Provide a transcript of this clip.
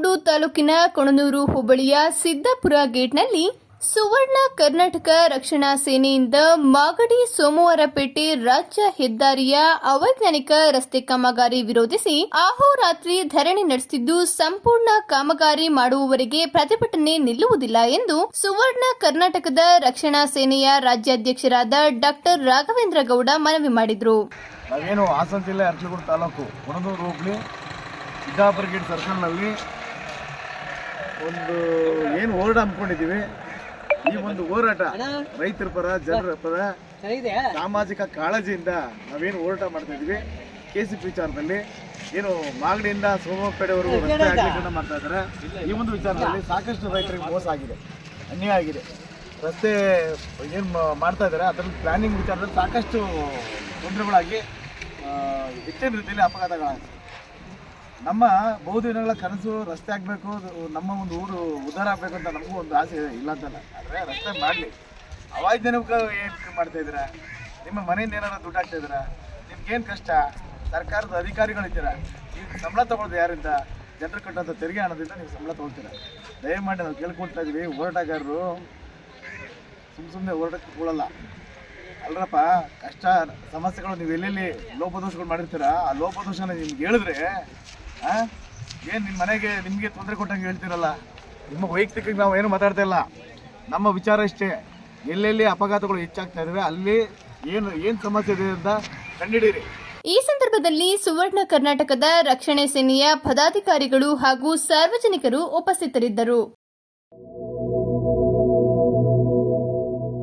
ನಂಜನಗೂಡು ತಾಲೂಕಿನ ಕೊಣನೂರು ಹೋಬಳಿಯ ಸಿದ್ದಾಪುರ ಗೇಟ್ನಲ್ಲಿ ಸುವರ್ಣ ಕರ್ನಾಟಕ ರಕ್ಷಣಾ ಸೇನೆಯಿಂದ ಮಾಗಡಿ ಸೋಮವಾರಪೇಟೆ ರಾಜ್ಯ ಹೆದ್ದಾರಿಯ ಅವೈಜ್ಞಾನಿಕ ರಸ್ತೆ ಕಾಮಗಾರಿ ವಿರೋಧಿಸಿ ಅಹೋರಾತ್ರಿ ಧರಣಿ ನಡೆಸುತ್ತಿದ್ದು, ಸಂಪೂರ್ಣ ಕಾಮಗಾರಿ ಮಾಡುವವರೆಗೆ ಪ್ರತಿಭಟನೆ ನಿಲ್ಲುವುದಿಲ್ಲ ಎಂದು ಸುವರ್ಣ ಕರ್ನಾಟಕದ ರಕ್ಷಣಾ ಸೇನೆಯ ರಾಜ್ಯಾಧ್ಯಕ್ಷರಾದ ಡಾಕ್ಟರ್ ರಾಘವೇಂದ್ರ ಗೌಡ ಮನವಿ ಮಾಡಿದರು. ನಾವೇನು ಹಾಸನ ಜಿಲ್ಲೆ ಅರಕಲಗೂಡು ತಾಲೂಕು ಕೊಣನೂರು ಹೋಬಳಿ ಸಿದ್ದಾಪುರ ಗೇಟ್ ಸರ್ಕಲ್ನಲ್ಲಿ ಒಂದು ಏನು ಹೋರಾಟ ಹಮ್ಮಿಕೊಂಡಿದ್ದೀವಿ. ಈ ಒಂದು ಹೋರಾಟ ರೈತರ ಪರ, ಜನರ ಪರ, ಸಾಮಾಜಿಕ ಕಾಳಜಿಯಿಂದ ನಾವೇನು ಹೋರಾಟ ಮಾಡ್ತಾ ಇದ್ದೀವಿ. KCP ವಿಚಾರದಲ್ಲಿ ಏನು ಮಾಗಡಿಯಿಂದ ಸೋಮಪೇಟೆವರೆಗೂ ರಸ್ತೆ ಅಗಲೀಕರಣ ಮಾಡ್ತಾ ಇದ್ದಾರೆ. ಈ ಒಂದು ವಿಚಾರದಲ್ಲಿ ಸಾಕಷ್ಟು ರೈತರಿಗೆ ಮೋಸ ಆಗಿದೆ, ಅನ್ಯಾಯ ಆಗಿದೆ. ರಸ್ತೆ ಏನು ಮಾಡ್ತಾ ಇದ್ದಾರೆ ಅದರಲ್ಲಿ ಪ್ಲಾನಿಂಗ್ ವಿಚಾರದಲ್ಲಿ ಸಾಕಷ್ಟು ತೊಂದರೆಗಳಾಗಿ ಹೆಚ್ಚಿನ ರೀತಿಯಲ್ಲಿ ಅಪಘಾತಗಳಾಗಿದೆ. ನಮ್ಮ ಬಹುದಿನಗಳ ಕನಸು ರಸ್ತೆ ಆಗಬೇಕು, ನಮ್ಮ ಒಂದು ಊರು ಉದ್ಧಾರ ಆಗಬೇಕು ಅಂತ ನಮಗೂ ಒಂದು ಆಸೆ ಇಲ್ಲ ಅಂತಲ್ಲ. ಆದರೆ ರಸ್ತೆ ಮಾಡಲಿ. ಅವೈಜ್ಞಾನಿಕ ಏನು ಮಾಡ್ತಾ ಇದ್ದೀರಾ? ನಿಮ್ಮ ಮನೆಯಿಂದ ಏನಾರು ದುಡ್ಡು ಹಾಕ್ತಾ ಇದ್ದೀರಾ? ನಿಮ್ಗೇನು ಕಷ್ಟ? ಸರ್ಕಾರದ ಅಧಿಕಾರಿಗಳಿದ್ದೀರಾ, ನೀವು ಸಂಬಳ ತೊಗೊಳ್ಳೋದು ಯಾರಿಂದ? ಜನರು ಕಟ್ಟೋಂಥ ತೆರಿಗೆ ಹಣದಿಂದ ನೀವು ಸಂಬಳ ತೊಗೊಳ್ತೀರಾ. ದಯಮಾಡಿ ನಾವು ಕೇಳ್ಕೊಳ್ತಾ ಇದ್ದೀವಿ, ಹೋರಾಟಗಾರರು ಸುಮ್ಮನೆ ಹೋರಾಟಕ್ಕೆ ಕೂಡಲ್ಲ ಅಲ್ರಪ್ಪ. ಕಷ್ಟ ಸಮಸ್ಯೆಗಳು ನೀವು ಎಲ್ಲೆಲ್ಲಿ ಲೋಪದೋಷಗಳು ಮಾಡಿರ್ತೀರಾ, ಆ ಲೋಪದೋಷನ ನಿಮ್ಗೆ ಹೇಳಿದ್ರೆ ಏನು ನಿಮ್ಮ ಮನೆಗೆ ನಿಮಗೆ ತೊಂದರೆ ಕೊಟ್ಟಂಗೆ ಹೇಳ್ತೀರಲ್ಲ. ನಿಮ್ಮ ವೈಯಕ್ತಿಕ ನಾವು ಏನು ಮಾತಾಡ್ತಾ ಇಲ್ಲ. ನಮ್ಮ ವಿಚಾರ ಇಷ್ಟೇ, ಎಲ್ಲೆಲ್ಲಿ ಅಪಘಾತಗಳು ಹೆಚ್ಚಾಗ್ತಾ ಇದ್ದಾವೆ ಅಲ್ಲಿ ಏನು ಸಮಸ್ಯೆ ಇದೆ ಅಂತ ಕಂಡುಹಿಡಿಯಿರಿ. ಈ ಸಂದರ್ಭದಲ್ಲಿ ಸುವರ್ಣ ಕರ್ನಾಟಕದ ರಕ್ಷಣೆ ಸೇನೆಯ ಪದಾಧಿಕಾರಿಗಳು ಹಾಗೂ ಸಾರ್ವಜನಿಕರು ಉಪಸ್ಥಿತರಿದ್ದರು.